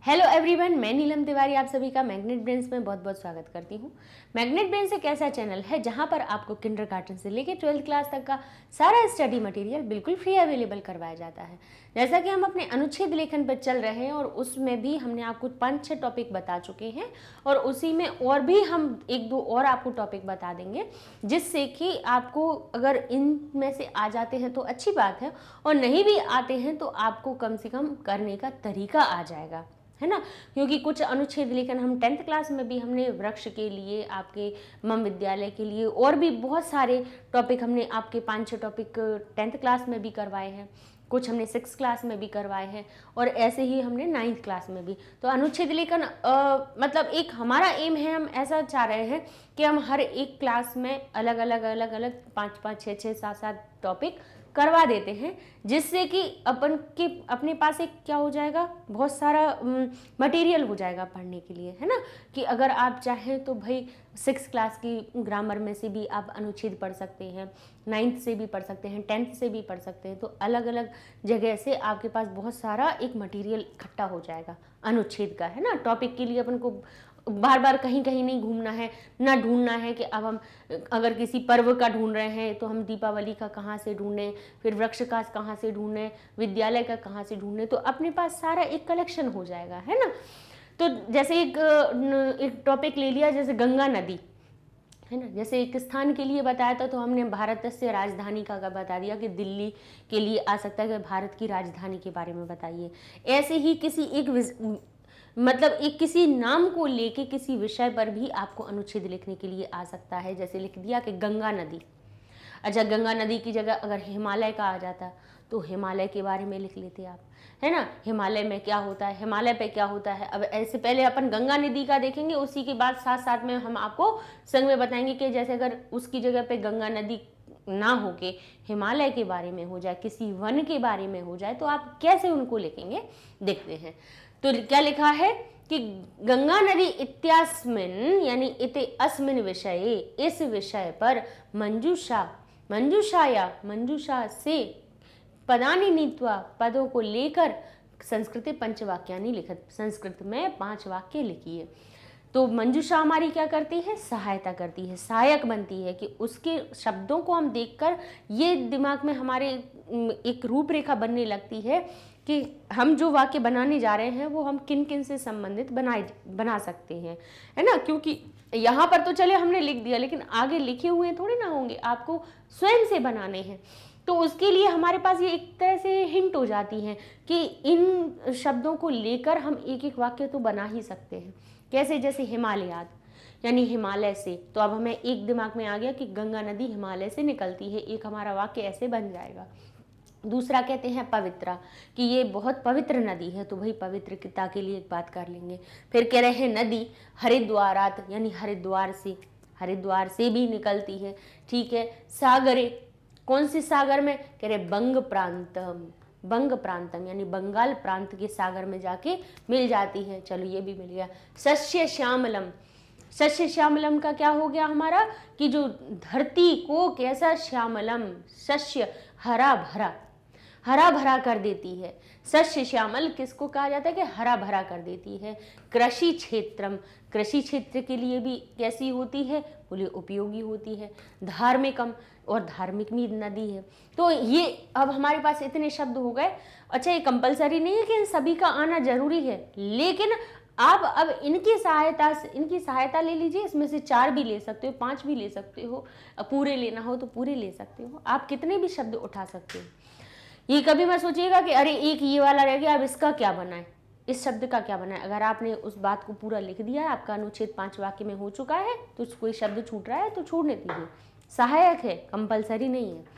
Hello everyone, मैं नीलम तिवारी आप सभी का मैग्नेट ब्रेन्स में बहुत बहुत स्वागत करती हूँ। मैग्नेट ब्रेन्स एक ऐसा चैनल है जहाँ पर आपको किंडरगार्टन से लेकर 12th क्लास तक का सारा स्टडी मटेरियल बिल्कुल फ्री अवेलेबल करवाया जाता है। जैसा कि हम अपने अनुच्छेद लेखन पर चल रहे हैं और उसमें भी हमने आपको 5-6 टॉपिक बता चुके हैं और उसी में और भी हम 1-2 और आपको टॉपिक बता देंगे, जिससे कि आपको अगर इनमें से आ जाते हैं तो अच्छी बात है और नहीं भी आते हैं तो आपको कम से कम करने का तरीका आ जाएगा, है ना। क्योंकि कुछ अनुच्छेद लेखन हम 10th क्लास में भी हमने वृक्ष के लिए, आपके मम विद्यालय के लिए और भी बहुत सारे टॉपिक हमने आपके 5-6 टॉपिक 10th क्लास में भी करवाए हैं, कुछ हमने 6th क्लास में भी करवाए हैं और ऐसे ही हमने 9th क्लास में भी। तो अनुच्छेद लेखन मतलब एक हमारा एम है, हम ऐसा चाह रहे हैं कि हम हर एक क्लास में अलग अलग 5-5, 6-6, 7-7 टॉपिक करवा देते हैं, जिससे कि अपने पास एक क्या हो जाएगा, बहुत सारा मटेरियल हो जाएगा पढ़ने के लिए, है ना। कि अगर आप चाहें तो भाई 6th क्लास की ग्रामर में से भी आप अनुच्छेद पढ़ सकते हैं, 9th से भी पढ़ सकते हैं, 10th से भी पढ़ सकते हैं। तो अलग अलग जगह से आपके पास बहुत सारा एक मटेरियल इकट्ठा हो जाएगा अनुच्छेद का, है ना। टॉपिक के लिए अपन को बार बार कहीं कहीं नहीं घूमना है, ना ढूंढना है कि अब हम अगर किसी पर्व का ढूंढ रहे हैं तो हम दीपावली का कहाँ से ढूंढें, फिर वृक्ष का कहाँ से ढूंढें, विद्यालय का कहाँ से ढूंढें। तो अपने पास सारा एक कलेक्शन हो जाएगा, है ना। तो जैसे एक टॉपिक ले लिया, जैसे गंगा नदी, है ना। जैसे एक स्थान के लिए बताया था तो हमने भारत से राजधानी का बता दिया कि दिल्ली के लिए आ सकता है कि भारत की राजधानी के बारे में बताइए। ऐसे ही किसी एक किसी नाम को लेके किसी विषय पर भी आपको अनुच्छेद लिखने के लिए आ सकता है। जैसे लिख दिया कि गंगा नदी। अच्छा, गंगा नदी की जगह अगर हिमालय का आ जाता तो हिमालय के बारे में लिख लेते आप, है ना। हिमालय में क्या होता है, हिमालय पे क्या होता है। अब ऐसे पहले अपन गंगा नदी का देखेंगे, उसी के बाद साथ साथ में हम आपको संग में बताएंगे कि जैसे अगर उसकी जगह पे गंगा नदी ना हो के हिमालय के बारे में हो जाए, किसी वन के बारे में हो जाए, तो आप कैसे उनको लिखेंगे, देखते हैं। तो क्या लिखा है कि गंगा नदी इत्यास्मिन यानी इति अस्मिन विषये, इस विषय पर मंजूषा से पदानि नीत्वा, पदों को लेकर संस्कृते पंचवाक्यानि लिखत, संस्कृत में 5 वाक्य लिखिए। तो मंजूषा हमारी क्या करती है, सहायता करती है, सहायक बनती है कि उसके शब्दों को हम देखकर ये दिमाग में हमारे एक रूपरेखा बनने लगती है कि हम जो वाक्य बनाने जा रहे हैं वो हम किन किन से संबंधित बना सकते हैं, है ना। क्योंकि यहाँ पर तो चले हमने लिख दिया, लेकिन आगे लिखे हुए थोड़े ना होंगे, आपको स्वयं से बनाने हैं। तो उसके लिए हमारे पास ये एक तरह से हिंट हो जाती है कि इन शब्दों को लेकर हम एक एक वाक्य तो बना ही सकते हैं। कैसे, जैसे हिमालयात यानी हिमालय से, तो अब हमें एक दिमाग में आ गया कि गंगा नदी हिमालय से निकलती है, एक हमारा वाक्य ऐसे बन जाएगा। दूसरा कहते हैं पवित्रा, कि ये बहुत पवित्र नदी है, तो भाई पवित्रता के लिए एक बात कर लेंगे। फिर कह रहे हैं नदी हरिद्वारात यानी हरिद्वार से भी निकलती है, ठीक है। सागरे, कौन सी सागर में, कह रहे बंग प्रांतम यानी बंगाल प्रांत के सागर में जाके मिल जाती है, चलो ये भी मिल गया। सस्य श्यामलम का क्या हो गया हमारा, कि जो धरती को कैसा श्यामलम, सस्य हरा भरा कर देती है। सस्य श्यामल किसको कहा जाता है, कि हरा भरा कर देती है। कृषि क्षेत्र के लिए भी कैसी होती है, बोले उपयोगी होती है। धार्मिकम, और धार्मिक भी नदी है। तो ये अब हमारे पास इतने शब्द हो गए। अच्छा, ये कंपलसरी नहीं है कि इन सभी का आना जरूरी है, लेकिन आप अब इनकी सहायता ले लीजिए। इसमें से 4 भी ले सकते हो, 5 भी ले सकते हो, पूरे लेना हो तो पूरे ले सकते हो, आप कितने भी शब्द उठा सकते हो। ये कभी मत सोचिएगा कि अरे एक ये वाला रह गया, अब इसका क्या बनाए, इस शब्द का क्या बनाए। अगर आपने उस बात को पूरा लिख दिया है, आपका अनुच्छेद 5 वाक्य में हो चुका है, तो कोई शब्द छूट रहा है तो छोड़ने दीजिए, सहायक है, कंपलसरी नहीं है।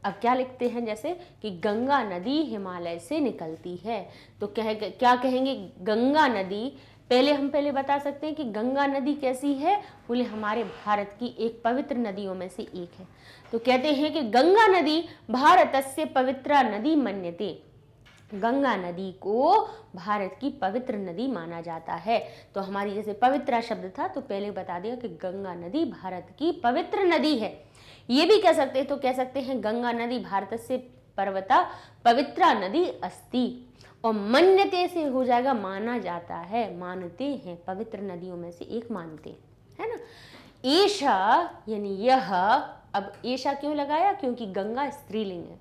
अब क्या लिखते हैं, जैसे कि गंगा नदी हिमालय से निकलती है, तो क्या कहेंगे, गंगा नदी। पहले बता सकते हैं कि गंगा नदी कैसी है, बोले हमारे भारत की एक पवित्र नदियों में से एक है। तो कहते हैं कि गंगा नदी भारतस्य पवित्रा नदी मन्यते, गंगा नदी को भारत की पवित्र नदी माना जाता है। तो हमारी जैसे पवित्रा शब्द था, तो पहले बता दिया कि गंगा नदी भारत की पवित्र नदी है। ये भी कह सकते हैं गंगा नदी भारत से पर्वता पवित्रा नदी अस्ति, और मन्यते से हो जाएगा माना जाता है, मानते हैं, पवित्र नदियों में से एक मानते हैं, है ना। एषा यानी यह, अब एषा क्यों लगाया, क्योंकि गंगा स्त्रीलिंग है,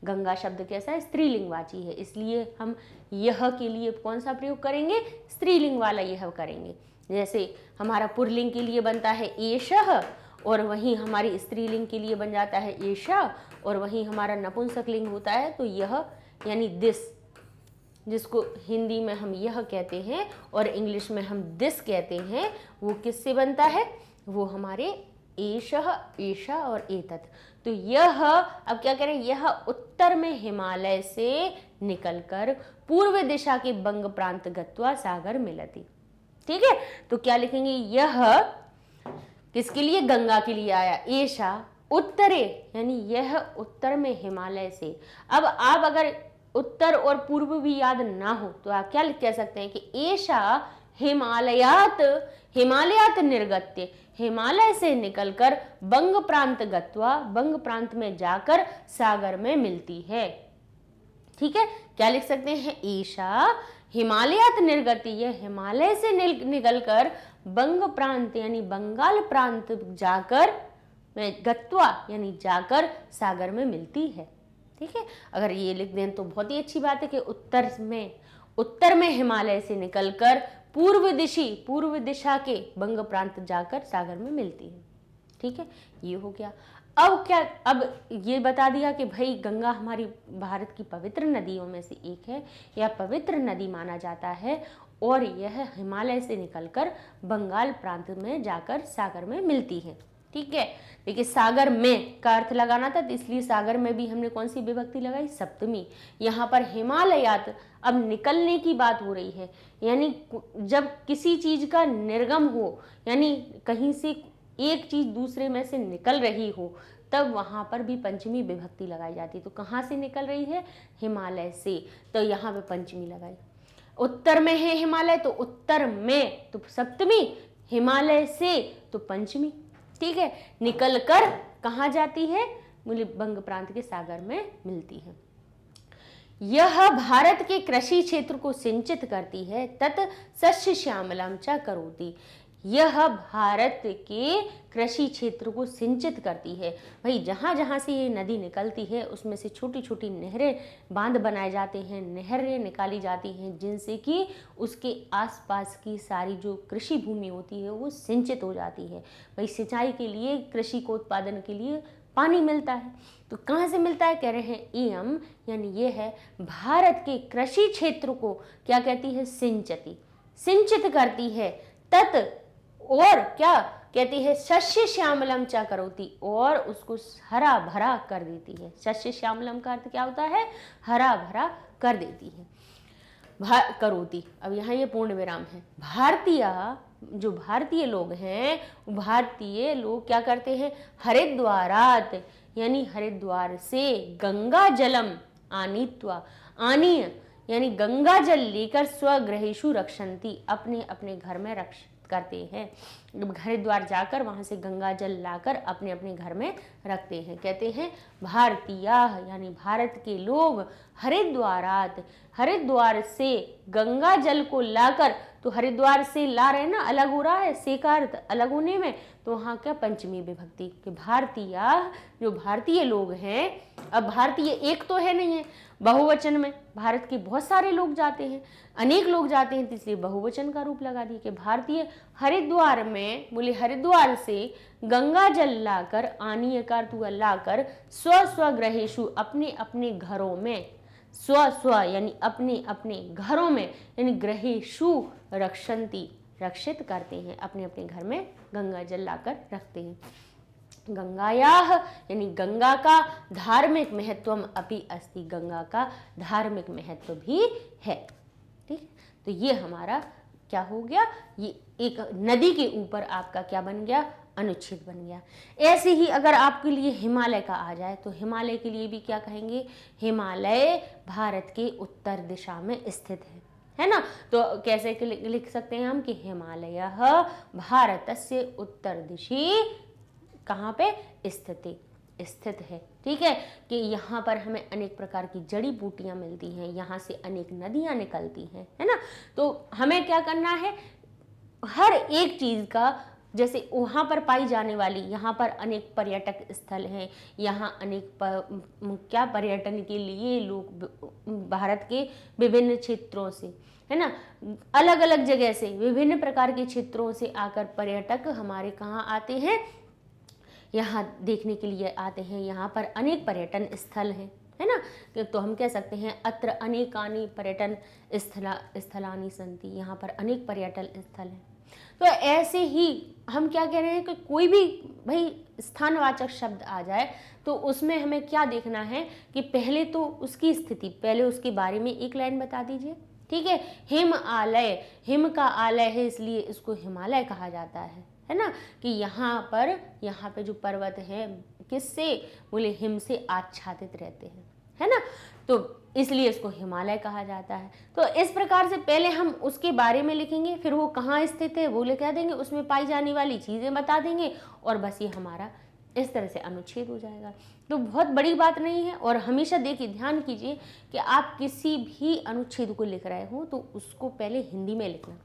गंगा शब्द कैसा है, स्त्रीलिंगवाची है, इसलिए हम यह के लिए कौन सा प्रयोग करेंगे, स्त्रीलिंग वाला यह करेंगे। जैसे हमारा पुल्लिंग के लिए बनता है एषः, और वहीं हमारी स्त्रीलिंग के लिए बन जाता है एषा, और वहीं हमारा नपुंसकलिंग होता है तो यह यानी दिस, जिसको हिंदी में हम यह कहते हैं और इंग्लिश में हम दिस कहते हैं, वो किससे बनता है, वो हमारे एषः, एषा और एतत्। तो यह, अब क्या करें, यह उत्तर में हिमालय से निकलकर पूर्व दिशा के बंग प्रांत गत्वा सागर मिलति। ठीक है, तो क्या लिखेंगे, यह किसके लिए, गंगा के लिए आया, एषा उत्तरे यानी यह उत्तर में हिमालय से। अब आप अगर उत्तर और पूर्व भी याद ना हो तो आप क्या कह सकते हैं कि एषा हिमालयात, हिमालयात निर्गत्य, हिमालय से निकलकर बंग प्रांत गत्वा, बंग प्रांत में जाकर सागर में मिलती है। ठीक है, क्या लिख सकते हैं, एषा हिमालयात निर्गति, यह हिमालय से निकलकर बंग प्रांत यानी बंगाल प्रांत जाकर गत्वा यानी जाकर सागर में मिलती है। ठीक है, अगर ये लिख दें तो बहुत ही अच्छी बात है कि उत्तर में हिमालय से निकलकर पूर्व दिशा के बंग प्रांत जाकर सागर में मिलती है। ठीक है, ये हो गया। अब क्या, अब ये बता दिया कि भाई गंगा हमारी भारत की पवित्र नदियों में से एक है, या पवित्र नदी माना जाता है, और यह हिमालय से निकलकर बंगाल प्रांत में जाकर सागर में मिलती है। ठीक है, देखिए सागर में का अर्थ लगाना था, तो इसलिए सागर में भी हमने कौन सी विभक्ति लगाई, सप्तमी। यहाँ पर हिमालयात, अब निकलने की बात हो रही है, यानी जब किसी चीज का निर्गम हो, यानी कहीं से एक चीज दूसरे में से निकल रही हो, तब वहां पर भी पंचमी विभक्ति लगाई जाती है। तो कहाँ से निकल रही है, हिमालय से, तो यहाँ पे पंचमी लगाई। उत्तर में है हिमालय तो उत्तर में तो सप्तमी, हिमालय से तो पंचमी। ठीक है, निकलकर कहाँ जाती है, मूल बंग प्रांत के सागर में मिलती है। यह भारत के कृषि क्षेत्र को सिंचित करती है, तत् शस्य श्यामलम च करोति। यह भारत के कृषि क्षेत्र को सिंचित करती है। भाई जहाँ जहाँ से ये नदी निकलती है उसमें से छोटी छोटी नहरें, बांध बनाए जाते हैं, नहरें निकाली जाती हैं, जिनसे कि उसके आसपास की सारी जो कृषि भूमि होती है वो सिंचित हो जाती है। भाई सिंचाई के लिए, कृषि को उत्पादन के लिए पानी मिलता है। तो कहाँ से मिलता है, कह रहे हैं इयम यानी ये है भारत के कृषि क्षेत्र को क्या कहती है, सिंचती, सिंचित करती है, तत् और क्या कहती है, शस्य श्यामलम चा करोती, और उसको हरा भरा कर देती है। शस्य श्यामलम का अर्थ क्या होता है, हरा भरा कर देती है, करोती। अब यहाँ ये पूर्ण विराम है। जो भारतीय लोग हैं, भारतीय लोग क्या करते हैं, हरिद्वारात यानी हरिद्वार से गंगा जलम आनीत्वा, आनीय यानी गंगा जल लेकर स्वगृहेषु रक्षन्ति, अपने अपने घर में रक्षित करते हैं। हरिद्वार जाकर वहां से गंगा जल लाकर अपने अपने घर में रखते हैं। कहते हैं भारतीय यानी भारत के लोग हरिद्वारात, हरिद्वार से गंगा जल को लाकर, तो हरिद्वार से ला रहे ना, अलग हो रहा है, से का अर्थ अलग होने में, तो वहाँ क्या पंचमी विभक्ति कि भारतीय, जो भारतीय लोग हैं। अब भारतीय एक तो है नहीं है, बहुवचन में भारत के बहुत सारे लोग जाते हैं, अनेक लोग जाते हैं, इसलिए बहुवचन का रूप लगा दिए कि भारतीय हरिद्वार में, बोले हरिद्वार से गंगा जल लाकर, आनीय का अर्थ हुआ लाकर, स्वगृहेषु अपने अपने घरों में, स्व यानी अपने अपने घरों में, यानी गृहेषु रक्षन्ति रक्षित करते हैं, अपने अपने घर में गंगा जल लाकर रखते हैं। गंगायाः यानी गंगा का धार्मिक महत्वम अपि अस्ति, गंगा का धार्मिक महत्व भी है। ठीक, तो ये हमारा क्या हो गया, ये एक नदी के ऊपर आपका क्या बन गया, अनुच्छेद बन गया। ऐसे ही अगर आपके लिए हिमालय का आ जाए तो हिमालय के लिए भी क्या कहेंगे, हिमालय भारत के उत्तर दिशा में स्थित है ना। तो कैसे लिख सकते हैं हम कि हिमालयः भारतस्य उत्तर दिशि कहाँ पे स्थिति, स्थित है। ठीक है, कि यहाँ पर हमें अनेक प्रकार की जड़ी बूटियाँ मिलती हैं, यहाँ से अनेक नदियाँ निकलती हैं, है ना। तो हमें क्या करना है, हर एक चीज़ का, जैसे वहाँ पर पाई जाने वाली, यहाँ पर अनेक पर्यटक स्थल हैं, यहाँ अनेक क्या पर्यटन के लिए लोग भारत के विभिन्न क्षेत्रों से, है ना, अलग अलग जगह से, विभिन्न प्रकार के क्षेत्रों से आकर पर्यटक हमारे कहाँ आते हैं, यहाँ देखने के लिए आते हैं। यहाँ पर अनेक पर्यटन स्थल हैं, है ना। तो हम कह सकते हैं अत्र अनेकानि पर्यटन स्थलानि सन्ति, यहाँ पर अनेक पर्यटन स्थल हैं। तो ऐसे ही हम क्या कह रहे हैं कि कोई भी भाई स्थानवाचक शब्द आ जाए तो उसमें हमें क्या देखना है कि पहले तो उसकी स्थिति, पहले उसके बारे में एक लाइन बता दीजिए। ठीक है, हिम आलय, हिम का आलय है इसलिए इसको हिमालय कहा जाता है ना, कि यहाँ पे जो पर्वत हैं किससे, बोले हिम से आच्छादित रहते हैं, है ना, तो इसलिए इसको हिमालय कहा जाता है। तो इस प्रकार से पहले हम उसके बारे में लिखेंगे, फिर वो कहाँ स्थित है वो कह देंगे, उसमें पाई जाने वाली चीज़ें बता देंगे, और बस ये हमारा इस तरह से अनुच्छेद हो जाएगा। तो बहुत बड़ी बात नहीं है। और हमेशा देखिए, ध्यान कीजिए कि आप किसी भी अनुच्छेद को लिख रहे हो तो उसको पहले हिंदी में लिखना।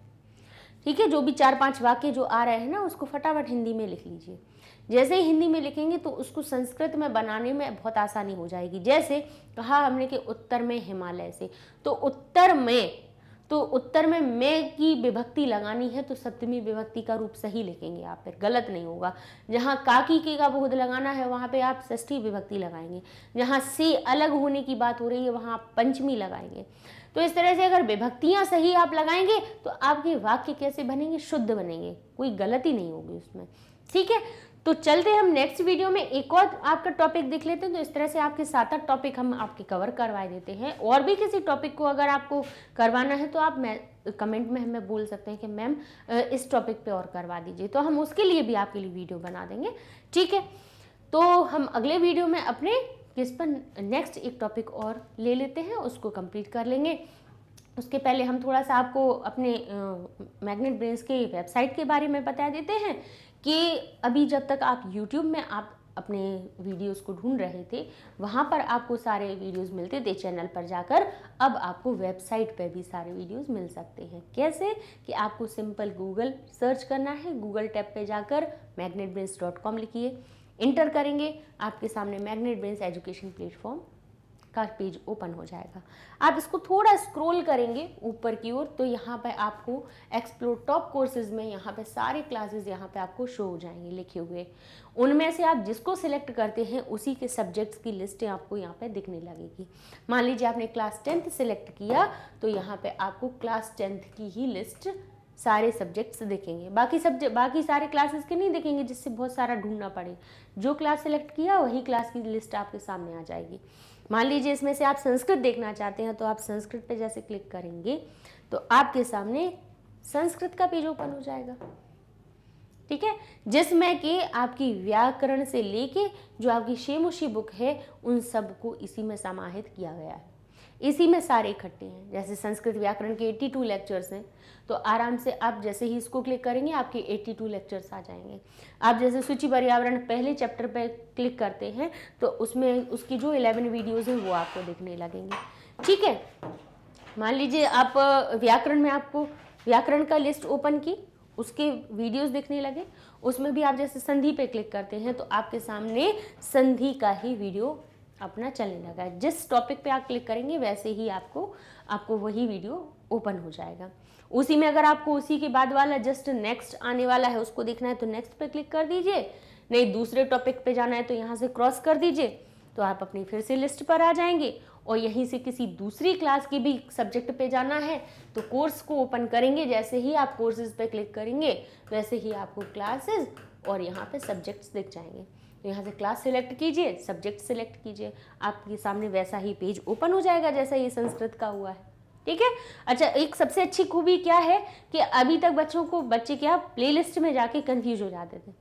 ठीक है, जो भी 4-5 वाक्य जो आ रहे हैं ना, उसको फटाफट हिंदी में लिख लीजिए। जैसे ही हिंदी में लिखेंगे तो उसको संस्कृत में बनाने में बहुत आसानी हो जाएगी। जैसे कहा हमने कि उत्तर में हिमालय से, तो उत्तर में मैं की विभक्ति लगानी है तो सप्तमी विभक्ति का रूप सही लिखेंगे आप, फिर गलत नहीं होगा। जहाँ काकी के का बोध लगाना है वहाँ पे आप षष्ठी विभक्ति लगाएंगे। जहाँ से अलग होने की बात हो रही है वहाँ आप पंचमी लगाएंगे। तो इस तरह से अगर विभक्तियाँ सही आप लगाएंगे तो आपके वाक्य कैसे बनेंगे, शुद्ध बनेंगे, कोई गलती नहीं होगी उसमें। ठीक है, तो चलते हम नेक्स्ट वीडियो में एक और आपका टॉपिक देख लेते हैं। तो इस तरह से आपके 7-8 टॉपिक हम आपके कवर करवा देते हैं। और भी किसी टॉपिक को अगर आपको करवाना है तो आप कमेंट में हमें बोल सकते हैं कि मैम इस टॉपिक पे और करवा दीजिए, तो हम उसके लिए भी आपके लिए वीडियो बना देंगे। ठीक है, तो हम अगले वीडियो में अपने किस पर नेक्स्ट एक टॉपिक और ले लेते हैं, उसको कंप्लीट कर लेंगे। उसके पहले हम थोड़ा सा आपको अपने मैग्नेट ब्रेन्स के वेबसाइट के बारे में बता देते हैं कि अभी जब तक आप YouTube में आप अपने वीडियोस को ढूंढ रहे थे, वहाँ पर आपको सारे वीडियोस मिलते थे चैनल पर जाकर। अब आपको वेबसाइट पर भी सारे वीडियोस मिल सकते हैं। कैसे कि आपको सिंपल गूगल सर्च करना है, गूगल टैब पे जाकर magnetbrains.com लिखिए, इंटर करेंगे, आपके सामने मैग्नेट ब्रेन्स एजुकेशन प्लेटफॉर्म का पेज ओपन हो जाएगा। आप इसको थोड़ा स्क्रॉल करेंगे ऊपर की ओर तो यहाँ पे आपको एक्सप्लोर टॉप कोर्सेज में यहाँ पे सारे क्लासेस यहाँ पे आपको शो हो जाएंगे लिखे हुए। उनमें से आप जिसको सिलेक्ट करते हैं उसी के सब्जेक्ट्स की लिस्टें आपको यहाँ पे दिखने लगेगी। मान लीजिए आपने क्लास 10th सिलेक्ट किया तो यहाँ पे आपको क्लास 10th की ही लिस्ट सारे सब्जेक्ट्स दिखेंगे, बाकी सारे क्लासेस के नहीं दिखेंगे जिससे बहुत सारा ढूंढना पड़े। जो क्लास सेलेक्ट किया वही क्लास की लिस्ट आपके सामने आ जाएगी। मान लीजिए इसमें से आप संस्कृत देखना चाहते हैं तो आप संस्कृत पे जैसे क्लिक करेंगे तो आपके सामने संस्कृत का पेज ओपन हो जाएगा। ठीक है, जिसमें कि आपकी व्याकरण से लेके जो आपकी शेमुशी बुक है उन सबको इसी में समाहित किया गया है। इसी में सारे इकट्ठे हैं। जैसे संस्कृत व्याकरण के 82 लेक्चर्स हैं तो आराम से आप जैसे ही इसको क्लिक करेंगे आपके 82 लेक्चर्स आ जाएंगे। आप जैसे सूची पर्यावरण पहले चैप्टर पे क्लिक करते हैं तो उसमें उसकी जो 11 वीडियोज़ हैं वो आपको दिखने लगेंगे। ठीक है, मान लीजिए आप व्याकरण में आपको व्याकरण का लिस्ट ओपन की, उसके वीडियोस दिखने लगे, उसमें भी आप जैसे संधि पे क्लिक करते हैं तो आपके सामने संधि का ही वीडियो अपना चलने लगा है। जिस टॉपिक पे आप क्लिक करेंगे वैसे ही आपको वही वीडियो ओपन हो जाएगा। उसी में अगर आपको उसी के बाद वाला जस्ट नेक्स्ट आने वाला है उसको देखना है तो नेक्स्ट पे क्लिक कर दीजिए, नहीं दूसरे टॉपिक पे जाना है तो यहाँ से क्रॉस कर दीजिए तो आप अपनी फिर से लिस्ट पर आ जाएंगे। और यहीं से किसी दूसरी क्लास के भी सब्जेक्ट पे जाना है तो कोर्स को ओपन करेंगे, जैसे ही आप कोर्सेज पे क्लिक करेंगे वैसे ही आपको क्लासेस और यहाँ पे सब्जेक्ट्स दिख जाएंगे। तो यहाँ से क्लास सेलेक्ट कीजिए, सब्जेक्ट सेलेक्ट कीजिए, आपके सामने वैसा ही पेज ओपन हो जाएगा जैसा ये संस्कृत का हुआ है। ठीक है, अच्छा एक सबसे अच्छी खूबी क्या है कि अभी तक बच्चे क्या प्लेलिस्ट में जाके कंफ्यूज हो जाते थे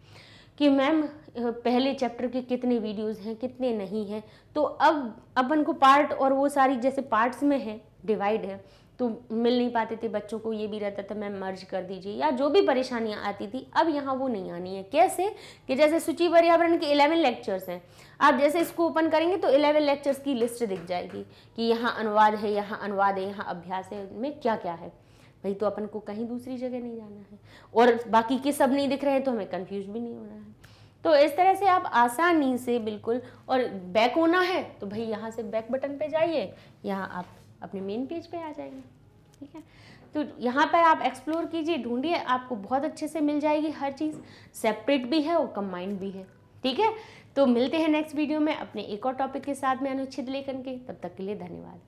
कि मैम पहले चैप्टर के कितने वीडियोस हैं कितने नहीं हैं। तो अब अपन को पार्ट और वो सारी जैसे पार्ट्स में है डिवाइड है तो मिल नहीं पाते थे बच्चों को, ये भी रहता था मैम मर्ज कर दीजिए, या जो भी परेशानियां आती थी अब यहाँ वो नहीं आनी है। कैसे कि जैसे सूची पर्यावरण के 11 लेक्चर्स हैं, आप जैसे इसको ओपन करेंगे तो 11 लेक्चर्स की लिस्ट दिख जाएगी कि यहाँ अनुवाद है, यहाँ अनुवाद है, यहाँ अभ्यास है, में क्या क्या है। भाई तो अपन को कहीं दूसरी जगह नहीं जाना है, और बाकी के सब नहीं दिख रहे हैं तो हमें कंफ्यूज भी नहीं होना है। तो इस तरह से आप आसानी से बिल्कुल, और बैक होना है तो भाई यहाँ से बैक बटन पे जाइए, यहाँ आप अपने मेन पेज पे आ जाएंगे। ठीक है, तो यहाँ पर आप एक्सप्लोर कीजिए, ढूंढिए, आपको बहुत अच्छे से मिल जाएगी हर चीज़, सेपरेट भी है और कंबाइंड भी है। ठीक है, तो मिलते हैं नेक्स्ट वीडियो में अपने एक और टॉपिक के साथ में अनुच्छेद लेखन के। तब तक के लिए धन्यवाद।